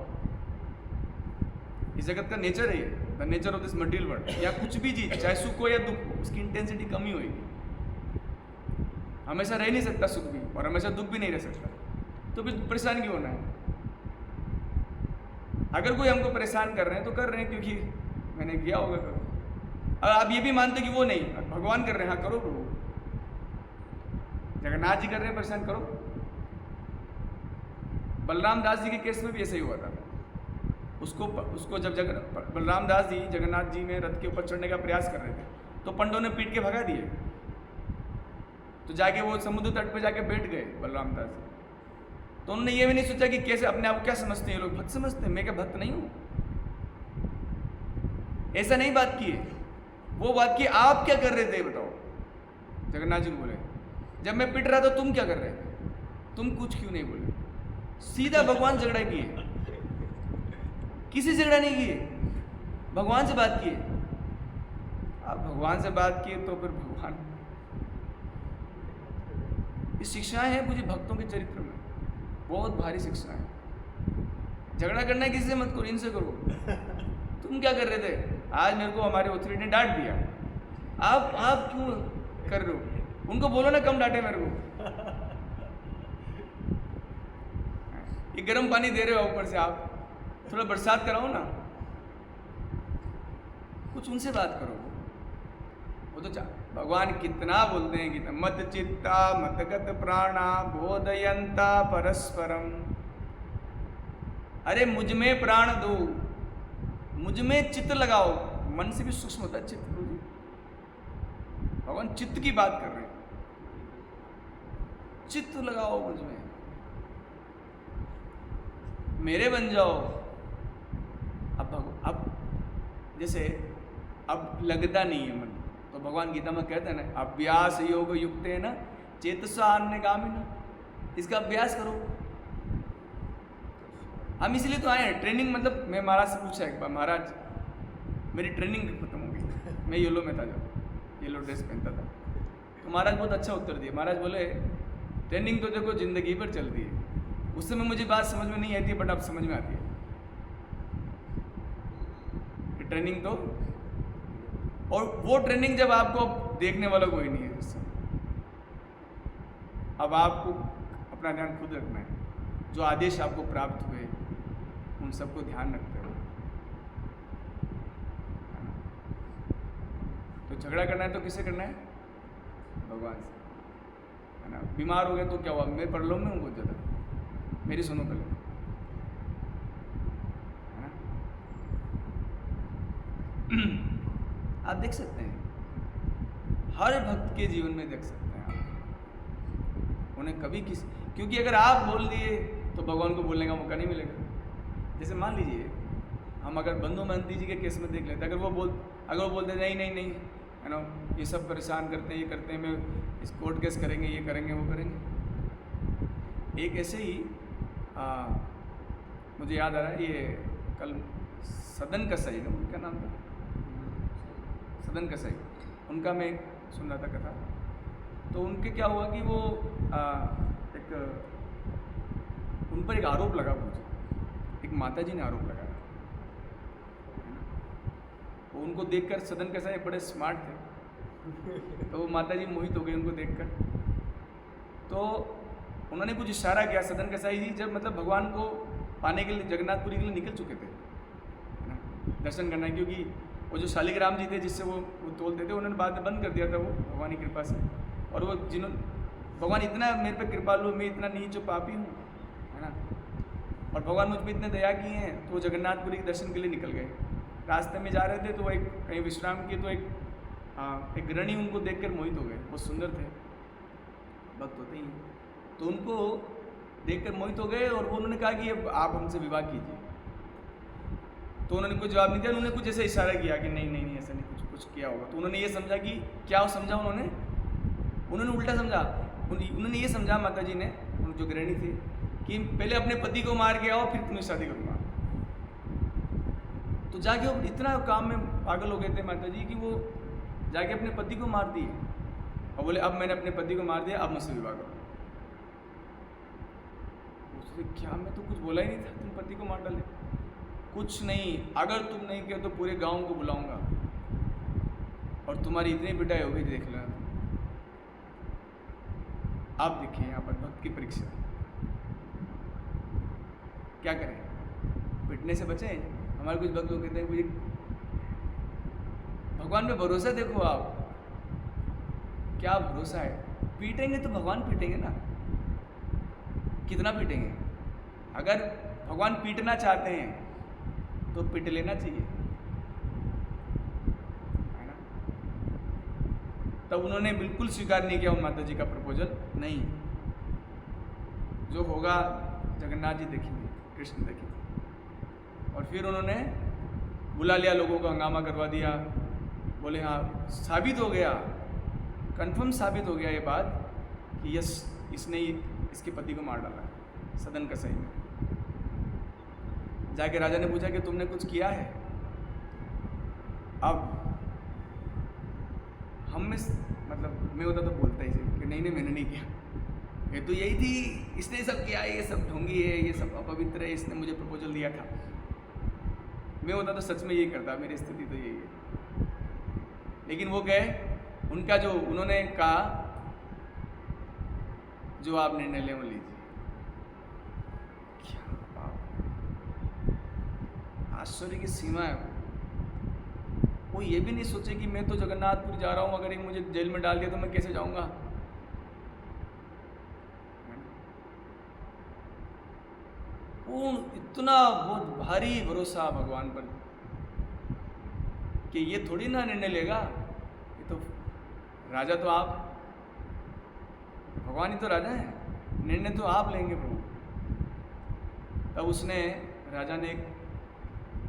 इस जगत का नेचर है, the nature of this material world. या कुछ भी चीज चाहे सुख हो या दुख हो, उसकी इंटेंसिटी कम ही होगी। हमेशा रह नहीं सकता सुख भी और हमेशा दुख भी नहीं रह सकता, तो फिर परेशान क्यों होना है। अगर कोई हमको परेशान कर रहे हैं तो कर रहे हैं क्योंकि मैंने किया होगा, करो। अब आप ये भी मानते कि वो नहीं, भगवान कर रहे हैं, हाँ करो प्रभु, जगन्नाथ जी कर रहे हैं परेशान करो। बलराम दास जी के केस में भी ऐसा ही हुआ था। उसको जब बलराम दास जी जगन्नाथ जी में रथ के ऊपर चढ़ने का प्रयास कर रहे थे तो पंडों ने पीट के भगा दिए, तो जाके वो समुद्र तट पे जाके बैठ गए बलराम दास जी। तो उन्होंने ये भी नहीं सोचा कि कैसे अपने आप को क्या समझते हैं ये लोग, भक्त समझते हैं, मैं क्या भक्त नहीं हूँ। ऐसा नहीं बात की है, वो बात की आप क्या कर रहे थे बताओ। जगन्नाथ जी बोले जब मैं पिट रहा था तुम क्या कर रहे थे, तुम कुछ क्यों नहीं बोले। सीधा भगवान झगड़ा किए, किसी झगड़ा नहीं किए, भगवान से बात किए। आप भगवान से बात किए तो फिर भगवान, ये शिक्षाएं हैं मुझे भक्तों के चरित्र में, बहुत भारी शिक्षाएं। झगड़ा करना है किसी से मत करो, इनसे करो। तुम क्या कर रहे थे, आज मेरे को हमारे ऑथोरिटी ने डांट दिया, आप क्यों कर रहे हो, उनको बोलो ना कम डांटे मेरे को। ये गर्म पानी दे रहे हो ऊपर से आप, थोड़ा बरसात कराओ ना, कुछ उनसे बात करो। वो तो भगवान कितना बोलते हैं, कितना मत चित्ता मत गत प्राणा बोधयंता परस्परम। अरे मुझ में प्राण दो, मुझ में चित्त लगाओ। मन से भी सूक्ष्म होता है चित्त। भगवान चित्त की बात कर रहे हैं, चित्त लगाओ मुझ में, मेरे बन जाओ। अब जैसे अब लगता नहीं है मन, तो भगवान गीता में कहते हैं ना, अभ्यास योग युक्त है ना चेतसा अन्यगामिना, इसका अभ्यास करो। हम इसलिए तो आए हैं, ट्रेनिंग। मतलब मैं महाराज से पूछा एक बार, महाराज मेरी ट्रेनिंग खत्म हो गई, मैं येलो में था, जब येलो ड्रेस पहनता था, तो महाराज बहुत अच्छा उत्तर दिए। महाराज बोले ट्रेनिंग तो देखो जिंदगी पर चलती है। उस समय मुझे बात समझ में नहीं आती, बट अब समझ में आती है कि ट्रेनिंग तो, और वो ट्रेनिंग जब आपको देखने वाला कोई नहीं है उस समय, अब आपको अपना ध्यान खुद रखना है। जो आदेश आपको प्राप्त हुए उन सबको ध्यान रखते हो। तो झगड़ा करना है तो किससे करना है? भगवान से, है ना। बीमार हो गए तो क्या हुआ, मैं परलोक में हूँ बहुत ज़्यादा, मेरी सुनो पहले, है ना। आप देख सकते हैं, हर भक्त के जीवन में देख सकते हैं आप, उन्हें कभी क्योंकि अगर आप बोल दिए तो भगवान को बोलने का मौका नहीं मिलेगा। जैसे मान लीजिए हम अगर बंधु महंती जी के केस में देख लेते, अगर वो बोलते नहीं नहीं नहीं, है ना, ये सब परेशान करते हैं, ये करते हैं, मैं इस कोर्ट केस करेंगे, ये करेंगे, वो करेंगे। एक ऐसे ही मुझे याद आ रहा है, ये कल सदन कसाई ना, उनका नाम था सदन कसाई, उनका मैं सुन रहा था कथा। तो उनके क्या हुआ कि वो उन पर एक आरोप लगा, मुझे एक माता जी ने आरोप लगाया। वो उनको देखकर, सदन कसाई बड़े स्मार्ट थे, तो वो माता जी मोहित हो गई उनको देखकर। तो उन्होंने कुछ इशारा किया, सदन कसाई जी जब मतलब भगवान को पाने के लिए जगन्नाथपुरी के लिए निकल चुके थे, है ना, दर्शन करना, क्योंकि वो जो शालिग्राम जी थे जिससे वो तोलते थे, उन्होंने बाद में बंद कर दिया था वो भगवान की कृपा से। और वो भगवान इतना मेरे पे कृपालु, मैं इतना नीच पापी हूँ, है ना, और भगवान मुझ पर इतने दया किए हैं, तो वो जगन्नाथपुरी के दर्शन के लिए निकल गए। रास्ते में जा रहे थे तो वो कहीं विश्राम किए, तो एक गृहिणी उनको देखकर मोहित हो गए, बहुत सुंदर थे, भक्त होते ही, तो उनको देखकर मोहित हो गए। और वो उन्होंने कहा कि अब आप हमसे विवाह कीजिए। तो उन्होंने कुछ जवाब नहीं दिया, उन्होंने कुछ ऐसे इशारा किया कि नहीं नहीं नहीं, ऐसा नहीं, कुछ किया होगा। तो उन्होंने ये समझा कि क्या समझा उन्होंने उल्टा समझा। उन्होंने ये समझा, माता जी ने, जो गृहिणी थी, कि पहले अपने पति को मार के आओ, फिर तुम्हें शादी करूँगा। तो जाके वो इतना काम में पागल हो गए थे माता जी कि वो जाके अपने पति को मार दिए, और बोले अब मैंने अपने पति को मार दिया, अब मुझसे विवाह करो। उसने क्या, मैं तो कुछ बोला ही नहीं था, तुम पति को मार डाले। कुछ नहीं, अगर तुम नहीं किया तो पूरे गांव को बुलाऊंगा और तुम्हारी इतनी पिटाई होगी, देख लेना। आप देखिए यहाँ पर भक्त की परीक्षा, क्या करें, पिटने से बचें। हमारे कुछ भक्त लोग कहते हैं मुझे भगवान पे भरोसा, देखो आप क्या भरोसा है। पीटेंगे तो भगवान पीटेंगे ना, कितना पीटेंगे। अगर भगवान पीटना चाहते हैं तो पीट लेना चाहिए, है ना। तब उन्होंने बिल्कुल स्वीकार नहीं किया उन माता जी का प्रपोजल, नहीं, जो होगा जगन्नाथ जी देखेंगे, कृष्ण देखेंगे। और फिर उन्होंने बुला लिया, लोगों को हंगामा करवा दिया, बोले हाँ साबित हो गया, कंफर्म साबित हो गया ये बात कि यस, इसने इसके पति को मार डाला सदन कसाई में। जाके राजा ने पूछा कि तुमने कुछ किया है? अब हम में मतलब मैं होता तो बोलता ही कि नहीं नहीं मैंने नहीं किया, ये तो यही थी, इसने सब किया, ये सब ढोंगी है, ये सब अपवित्र है, इसने मुझे प्रपोजल दिया था। मैं होता तो सच में यही करता, मेरी स्थिति तो यही है। लेकिन वो गए, उनका जो उन्होंने कहा, जो आप निर्णय ले वो लीजिए। क्या आश्चर्य की सीमा है। वो ये भी नहीं सोचे कि मैं तो जगन्नाथपुर जा रहा हूँ, अगर ये मुझे जेल में डाल दिया तो मैं कैसे जाऊँगा। पूर्ण इतना बहुत भारी भरोसा भगवान पर कि ये थोड़ी ना निर्णय लेगा, ये तो राजा तो आप, भगवान ही तो राजा है, निर्णय तो आप लेंगे प्रभु। तब उसने, राजा ने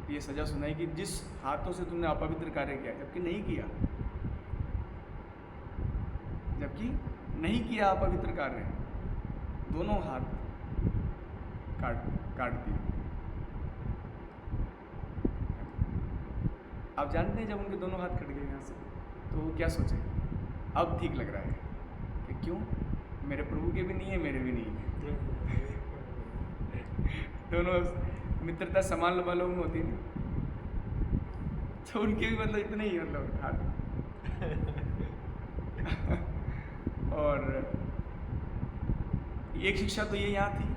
ये सजा सुनाई कि जिस हाथों से तुमने अपवित्र कार्य किया, जबकि नहीं किया अपवित्र कार्य, दोनों हाथ काट दिए। आप जानते हैं जब उनके दोनों हाथ कट गए यहाँ से, तो वो क्या सोचे, अब ठीक लग रहा है कि क्यों, मेरे प्रभु के भी नहीं है, मेरे भी नहीं है। दोनों मित्रता समान वालों में होती है ना, तो उनके भी मतलब इतने ही मतलब हाथ। और एक शिक्षा तो ये यहाँ थी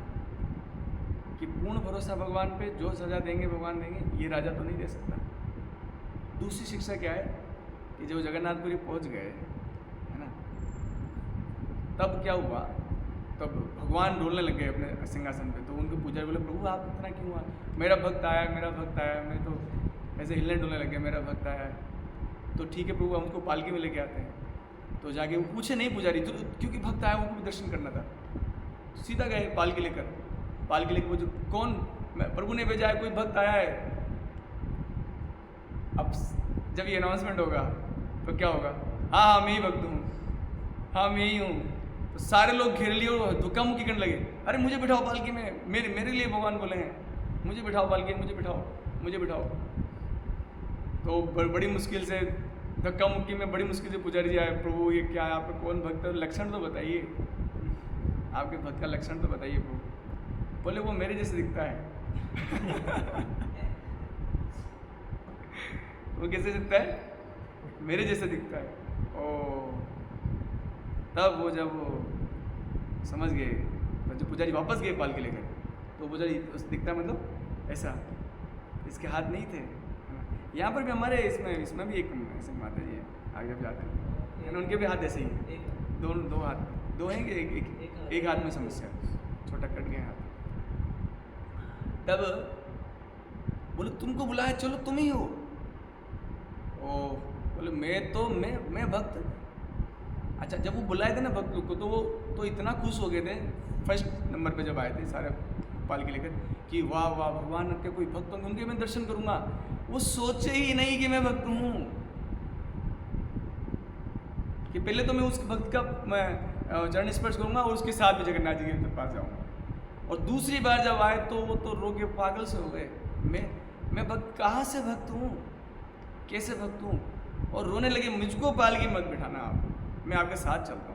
कि पूर्ण भरोसा भगवान पे, जो सजा देंगे भगवान देंगे, ये राजा तो नहीं दे सकता। दूसरी शिक्षा क्या है कि जब जगन्नाथपुरी पहुंच गए, है ना, तब क्या हुआ, तब भगवान डोलने लग गए अपने सिंहासन पे। तो उनके पुजारी बोले, प्रभु आप इतना क्यों हुआ, मेरा भक्त आया, मैं तो ऐसे हिलने डोलने लग गया, मेरा भक्त आया। तो ठीक है प्रभु, हम उनको पालकी में लेके आते हैं। तो जाके वो पूछे नहीं पुजारी, तो क्योंकि भक्त आया उनको भी दर्शन करना था, सीधा गए पालकी लेकर वो जो कौन, प्रभु ने भेजा है, कोई भक्त आया है। अब जब ये अनाउंसमेंट होगा तो क्या होगा, हाँ मैं ही भक्त हूँ, हाँ मैं ही हूँ। तो सारे लोग घेर लिए और धक्का मुक्की करने लगे, अरे मुझे बिठाओ पालकी में, मेरे लिए भगवान बोले हैं, मुझे बिठाओ पालकी में, मुझे बिठाओ। तो बड़ी मुश्किल से धक्का मुक्की में बड़ी मुश्किल से पुजारी जी आए, प्रभु ये क्या है, आपका कौन भक्त है, लक्षण तो बताइए, आपके भक्त का लक्षण तो बताइए प्रभु। बोले वो मेरे जैसे दिखता है। वो कैसे दिखता है, मेरे जैसे दिखता है। ओ तब वो जब वो समझ गए, तो जब पुजारी वापस गए पालकी लेकर, तो पुजारी दिखता है मतलब ऐसा, इसके हाथ नहीं थे। यहाँ पर भी हमारे इसमें भी एक ऐसे माता जी है, आगे जब जाते हैं ना, उनके भी हाथ ऐसे ही हैं, दो हाथ, दो हैं कि एक हाथ में समस्या, छोटा कट गया हाथ। तब बोले तुमको बुलाया, चलो तुम ही हो। ओ बोले मैं भक्त। अच्छा, जब वो बुलाए थे ना भक्त लोग को, तो वो तो इतना खुश हो गए थे फर्स्ट नंबर पे जब आए थे सारे पालकी लेकर कि वाह वाह भगवान के कोई भक्त होंगे, उनके मैं दर्शन करूंगा। वो सोचे ही नहीं कि मैं भक्त हूँ, कि पहले तो मैं उस भक्त का मैं चरण स्पर्श करूंगा और उसके साथ भी जगन्नाथ जी के पास जाऊंगा। और दूसरी बार जब आए तो वो तो रो के पागल से हो गए, मैं भक्त कहाँ से भक्त हूँ, कैसे भक्त हूँ। और रोने लगे, मुझको पालकी मत बिठाना आप, मैं आपके साथ चलता हूँ।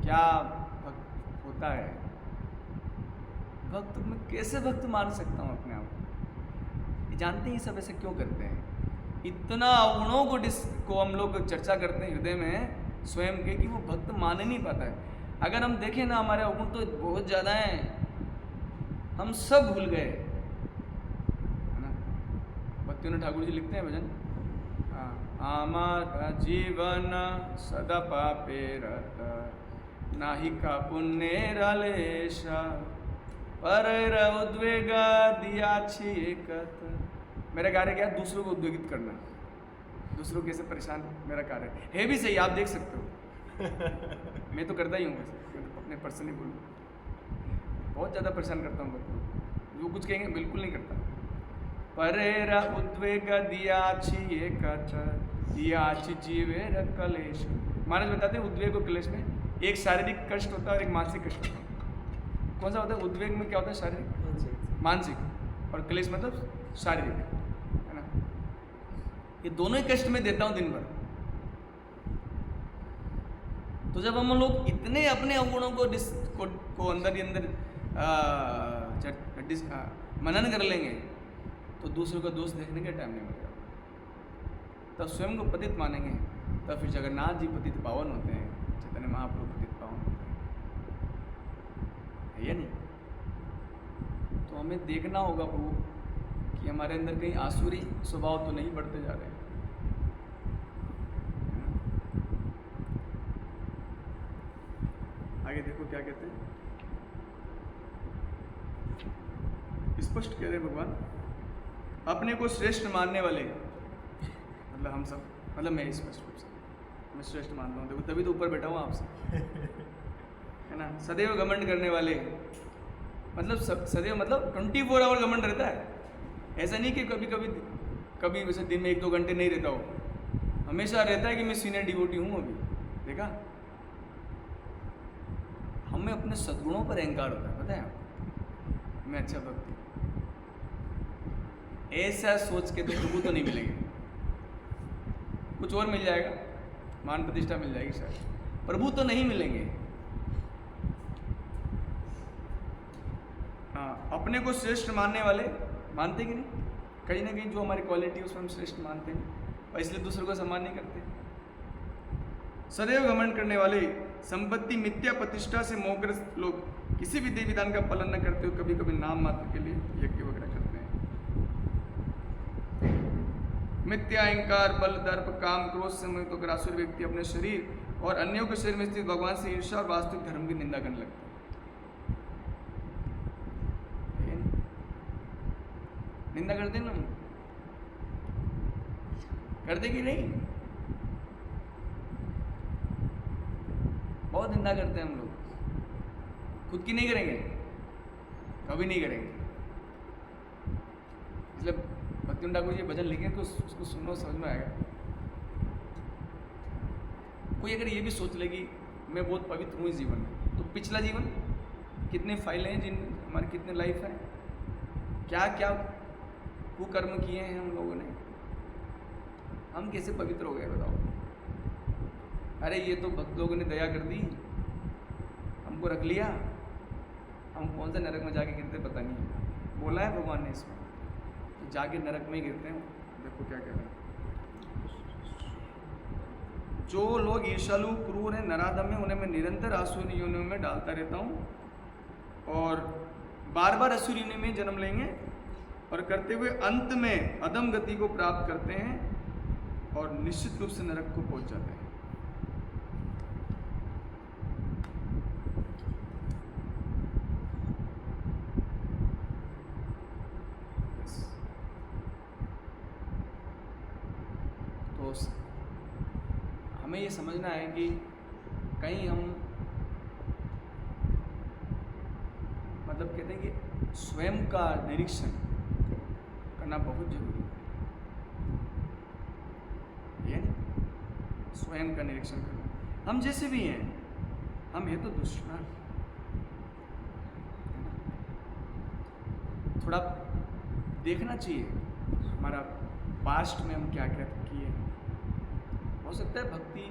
क्या भक्त होता है, भक्त मैं कैसे भक्त मान सकता हूँ अपने आप को। जानते हैं ये सब ऐसे क्यों करते हैं, इतना अवगुणों को हम लोग चर्चा करते हैं हृदय में स्वयं के, कि वो भक्त मान ही नहीं पाता है। अगर हम देखें ना, हमारे अवगुण तो बहुत ज़्यादा हैं, हम सब भूल गए, है ना। भक्तिविनोद ठाकुर जी लिखते हैं भजन, हमारा जीवन सदा पापे रत, नाही का पुण्य रलेश, पर उद्वेग दिया छिकत। मेरा कार्य क्या है, दूसरों को उद्वेगित करना, दूसरों को कैसे परेशान, मेरा कार्य है भी सही, आप देख सकते हो। मैं तो करता ही हूँ, वैसे अपने पर्सनली बोलूँ, बहुत ज़्यादा परेशान करता हूँ बच्चों, जो कुछ कहेंगे बिल्कुल नहीं करता। परेरा उद्वेग दिया जीवे कलेश। महाराज बताते हैं उद्वेग और क्लेश में एक शारीरिक कष्ट होता है और एक मानसिक कष्ट होता है। कौन सा होता है, उद्वेग में क्या होता है, शारीरिक, मानसिक, और क्लेश मतलब शारीरिक, है ना। ये दोनों ही कष्ट में देता हूँ दिन भर। तो जब हम लोग इतने अपने अवगुणों को अंदर ही अंदर मनन कर लेंगे, तो दूसरों का दोष देखने का टाइम नहीं मिलेगा। तब स्वयं को पतित मानेंगे, तब फिर जगन्नाथ जी पतित पावन होते हैं, चैतन्य महाप्रभु पतित पावन होते हैं, है या नहीं। तो हमें देखना होगा प्रभु कि हमारे अंदर कहीं आसुरी स्वभाव तो नहीं बढ़ते जा रहे हैं। आगे देखो क्या कहते हैं, स्पष्ट कह रहे हैं भगवान, अपने को श्रेष्ठ मानने वाले, मतलब हम सब, मतलब मैं स्पष्ट रूप से मैं श्रेष्ठ मानता हूँ, देखो तभी तो ऊपर बैठा हूँ आपसे, है ना। सदैव घमंड करने वाले, मतलब सदैव मतलब 24 आवर घमंड रहता है। ऐसा नहीं कि कभी कभी कभी वैसे दिन में 1-2 घंटे नहीं रहता हो, हमेशा रहता है कि मैं सीनियर डिवोटी हूँ। अभी देखा, हमें अपने सद्गुणों पर अहंकार होता है, पता है आपको, मैं अच्छा भक्त हूँ। ऐसा सोच के तो प्रभु तो नहीं मिलेंगे, कुछ और मिल जाएगा, मान प्रतिष्ठा मिल जाएगी शायद, प्रभु तो नहीं मिलेंगे। हाँ, अपने को श्रेष्ठ मानने वाले मानते कि नहीं, कहीं ना कहीं जो हमारी क्वालिटी है उसमें हम श्रेष्ठ मानते हैं और इसलिए दूसरों का सम्मान नहीं करते। सदैव घमंड करने वाले, संपत्ति मिथ्या प्रतिष्ठा से मोहग्रस्त लोग, किसी भी देवी विधान का पालन न करते हुए कभी कभी नाम मात्र के लिए यज्ञ वगैरह करते हैं। मिथ्या अहंकार, बल, दर्प, काम, क्रोध से मोहित होकर आसुरी व्यक्ति अपने शरीर और अन्यों के शरीर में स्थित भगवान से ईर्ष्या और वास्तविक धर्म की निंदा करने लगते हैं। निंदा करते हैं ना, करते कि नहीं, बहुत निंदा करते हैं हम लोग, खुद की नहीं करेंगे, कभी नहीं करेंगे। इसलिए भक्तिविनोद ठाकुर जी भजन लिखे तो उसको सुनो, समझ में आएगा। कोई अगर ये भी सोच ले कि मैं बहुत पवित्र हूँ इस जीवन में, तो पिछला जीवन कितने फाइल हैं, जिन हमारे कितने लाइफ है, क्या क्या कुकर्म किए हैं हम लोगों ने, हम कैसे पवित्र हो गए बताओ। अरे ये तो भक्त लोगों ने दया कर दी, हमको रख लिया, हम कौन सा नरक में जाके गिरते पता नहीं है। बोला है भगवान ने इसमें कि जाके नरक में ही गिरते हैं। देखो क्या कह रहे हैं, जो लोग ईर्ष्यालु, क्रूर हैं, नराधम हैं, उन्हें मैं निरंतर आसुरी योनियों में डालता रहता हूँ और बार बार असुरी योनि में जन्म लेंगे और करते हुए अंत में अधम गति को प्राप्त करते हैं और निश्चित रूप से नरक को पहुंच जाते हैं। तो हमें ये समझना है कि कहीं हम मतलब कहते हैं कि स्वयं का निरीक्षण करना बहुत जरूरी है, स्वयं का निरीक्षण करना। हम जैसे भी हैं, हम ये तो दुश्मन, थोड़ा देखना चाहिए हमारा पास्ट में हम क्या क्या किए। हो सकता है भक्ति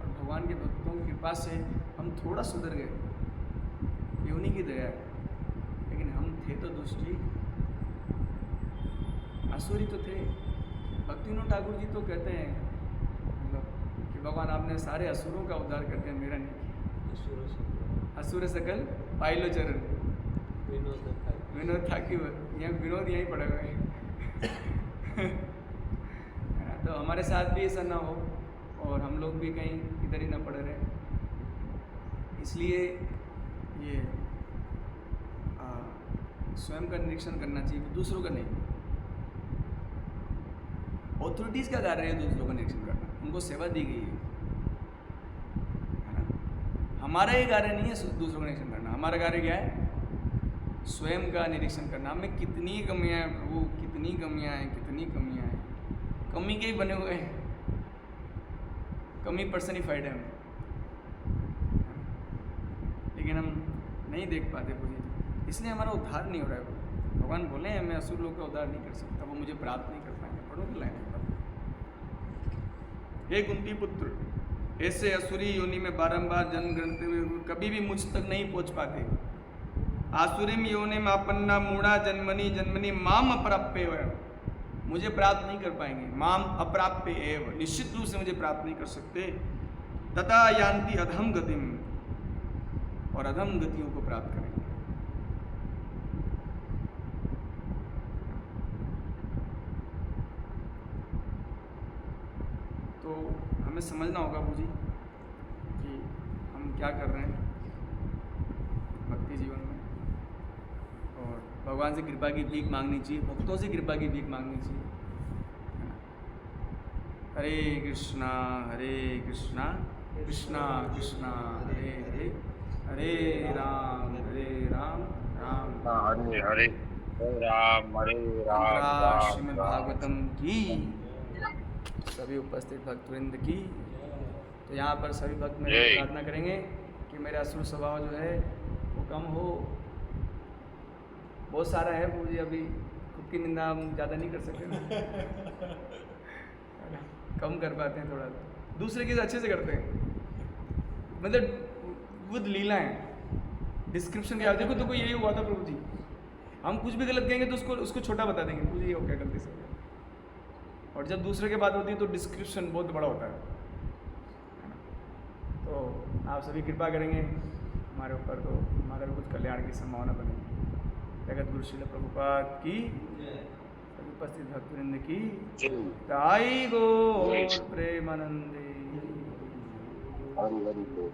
और भगवान के भक्तों की कृपा से हम थोड़ा सुधर गए, ये उन्हीं की दया है, लेकिन हम थे तो दुष्टी, असुरी तो थे। भक्तिविनोद ठाकुर जी तो कहते हैं मतलब कि भगवान आपने सारे असुरों का उद्धार कर दिया, मेरा नहीं। असुर सकल पाइलो चरण, विनोद ठाकुर, यहाँ विनोद यहीं पड़े हुए हैं। तो हमारे साथ भी ऐसा ना हो और हम लोग भी कहीं इधर ही ना पड़े रहे, इसलिए ये स्वयं का निरीक्षण करना चाहिए, दूसरों का नहीं। ऑथोरिटीज़ का कार्य है दूसरों का निरीक्षण करना, उनको सेवा दी गई है ना। हमारा ये कार्य नहीं है दूसरों का निरीक्षण करना, हमारा कार्य क्या है? स्वयं का निरीक्षण करना। हमें कितनी कमियां हैं प्रभु, कितनी कमियां हैं, कितनी कमियां हैं, कमी के ही बने हुए हैं, कमी पर्सनिफाइड है हम, लेकिन हम नहीं देख पाते पूरी, इसलिए हमारा उद्धार नहीं हो रहा है। भगवान बोले हैं मैं असुर लोग का उद्धार नहीं कर सकता, वो मुझे प्राप्त नहीं कर पाएंगे। पढ़ो कि लाइन, हे कुंती पुत्र, ऐसे असुरी योनि में बारंबार जन्म ग्रंथते हुए कभी भी मुझ तक नहीं पहुंच पाते। आसुरीम योनि में अपन्ना मूढ़ा जन्मनी जन्मनी माम अप्राप्य, मुझे प्राप्त नहीं कर पाएंगे। माम अप्राप्य एव, निश्चित रूप से मुझे प्राप्त नहीं कर सकते। तथा यान्ति अधम गतिम, और अधम गतियों को प्राप्त करेंगे। हमें समझना होगा प्रभु जी कि हम क्या कर रहे हैं भक्ति जीवन में, और भगवान से कृपा की भीख मांगनी चाहिए, भक्तों से कृपा की भीख मांगनी चाहिए, है ना। हरे कृष्णा कृष्णा कृष्णा हरे हरे, हरे राम राम हरे हरे, राम हरे राम अंतरा राम श्रीमद् राम। भागवतम की, सभी उपस्थित भक्तवृंद की। तो यहाँ पर सभी भक्त मेरे जय। प्रार्थना करेंगे कि मेरा असुर स्वभाव जो है वो कम हो। बहुत सारा है मुझे, अभी खुद की निंदा हम ज़्यादा नहीं कर सकते ना, है ना? कम कर पाते हैं थोड़ा सा, दूसरे के अच्छे से करते हैं, मतलब बुद्ध लीलाएं डिस्क्रिप्शन के देखो तो कोई यही हुआ था प्रभु जी, हम कुछ भी गलत कहेंगे तो उसको छोटा बता देंगे, प्रभु जी ये हो गया गलती से, और जब दूसरे की बात होती है तो डिस्क्रिप्शन बहुत बड़ा होता है ना। तो आप सभी कृपा करेंगे हमारे ऊपर, तो हमारा भी कुछ कल्याण की संभावना बनेगी। जगत गुरु श्रील प्रभुपाद की, सभी उपस्थित भक्तवृंद की, ताई गो प्रेमानंदे। हरि हरि बोल।